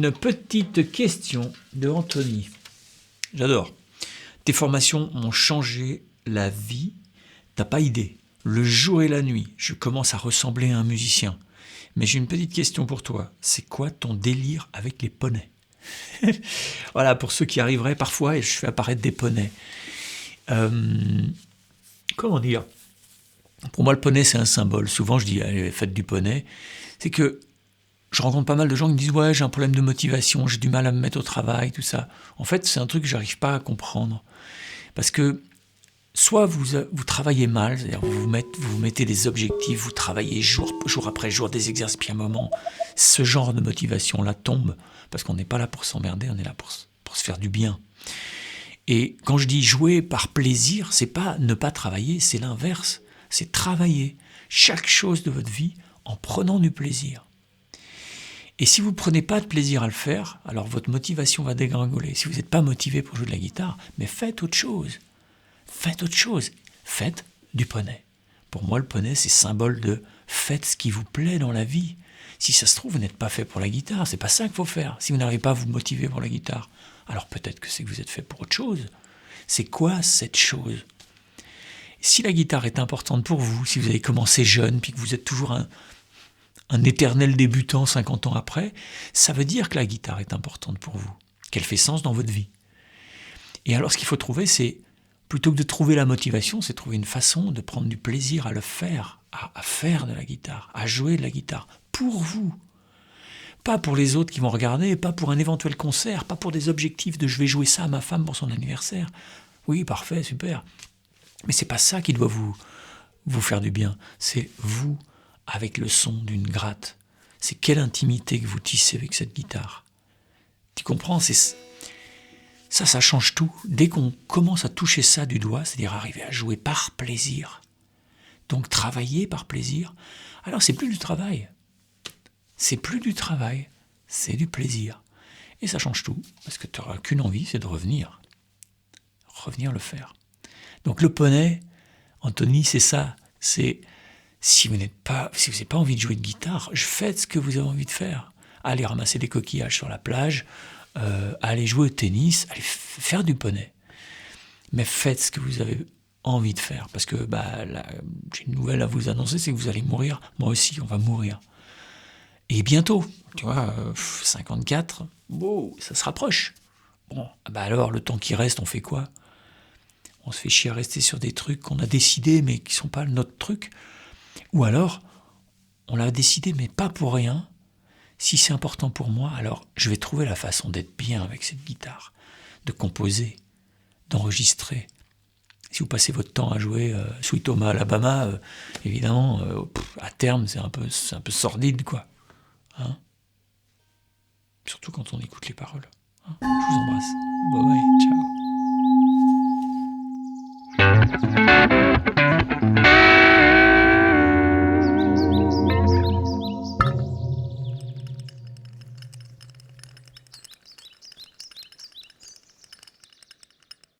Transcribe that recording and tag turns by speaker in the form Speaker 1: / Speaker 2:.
Speaker 1: une petite question de Anthony. J'adore. Tes formations m'ont changé la vie. T'as pas idée. Le jour et la nuit, je commence à ressembler à un musicien. Mais j'ai une petite question pour toi. C'est quoi ton délire avec les poneys? Voilà, pour ceux qui arriveraient parfois, et je fais apparaître des poneys. Comment dire? Pour moi, le poney, c'est un symbole. Souvent, je dis, allez, faites du poney. C'est que je rencontre pas mal de gens qui me disent, ouais, j'ai un problème de motivation, j'ai du mal à me mettre au travail, tout ça. En fait, c'est un truc que j'arrive pas à comprendre. Parce que soit vous travaillez mal, c'est-à-dire vous mettez des objectifs, vous travaillez jour après jour des exercices, puis à un moment, ce genre de motivation-là tombe, parce qu'on n'est pas là pour s'emmerder, on est là pour se faire du bien. Et quand je dis jouer par plaisir, c'est pas ne pas travailler, c'est l'inverse. C'est travailler chaque chose de votre vie en prenant du plaisir. Et si vous ne prenez pas de plaisir à le faire, alors votre motivation va dégringoler. Si vous n'êtes pas motivé pour jouer de la guitare, mais faites autre chose. Faites autre chose. Faites du poney. Pour moi, le poney, c'est symbole de faites ce qui vous plaît dans la vie. Si ça se trouve, vous n'êtes pas fait pour la guitare. C'est pas ça qu'il faut faire. Si vous n'arrivez pas à vous motiver pour la guitare, alors peut-être que c'est que vous êtes fait pour autre chose. C'est quoi cette chose? Si la guitare est importante pour vous, si vous avez commencé jeune, puis que vous êtes toujours un éternel débutant 50 ans après, ça veut dire que la guitare est importante pour vous, qu'elle fait sens dans votre vie. Et alors ce qu'il faut trouver, c'est, plutôt que de trouver la motivation, c'est trouver une façon de prendre du plaisir à le faire, à faire de la guitare, à jouer de la guitare, pour vous. Pas pour les autres qui vont regarder, pas pour un éventuel concert, pas pour des objectifs de je vais jouer ça à ma femme pour son anniversaire. Oui, parfait, super. Mais c'est pas ça qui doit vous faire du bien. C'est vous avec le son d'une gratte. C'est quelle intimité que vous tissez avec cette guitare. Tu comprends? Ça change tout. Dès qu'on commence à toucher ça du doigt, c'est-à-dire arriver à jouer par plaisir, donc travailler par plaisir, alors c'est plus du travail. C'est plus du travail, c'est du plaisir. Et ça change tout, parce que tu n'auras qu'une envie, c'est de revenir. Revenir le faire. Donc le poney, Anthony, c'est ça. C'est si vous n'avez pas envie de jouer de guitare, faites ce que vous avez envie de faire. Allez ramasser des coquillages sur la plage, allez jouer au tennis, allez faire du poney. Mais faites ce que vous avez envie de faire. Parce que j'ai une nouvelle à vous annoncer, c'est que vous allez mourir. Moi aussi, on va mourir. Et bientôt, tu vois, 54, wow, ça se rapproche. Bon, alors, le temps qui reste, on fait quoi? On se fait chier à rester sur des trucs qu'on a décidés, mais qui ne sont pas notre truc. Ou alors, on l'a décidé, mais pas pour rien. Si c'est important pour moi, alors je vais trouver la façon d'être bien avec cette guitare, de composer, d'enregistrer. Si vous passez votre temps à jouer Sweet Home Alabama, évidemment, à terme, c'est un peu sordide, quoi. Hein? Surtout quand on écoute les paroles. Hein? Je vous embrasse. Bye bye, ciao.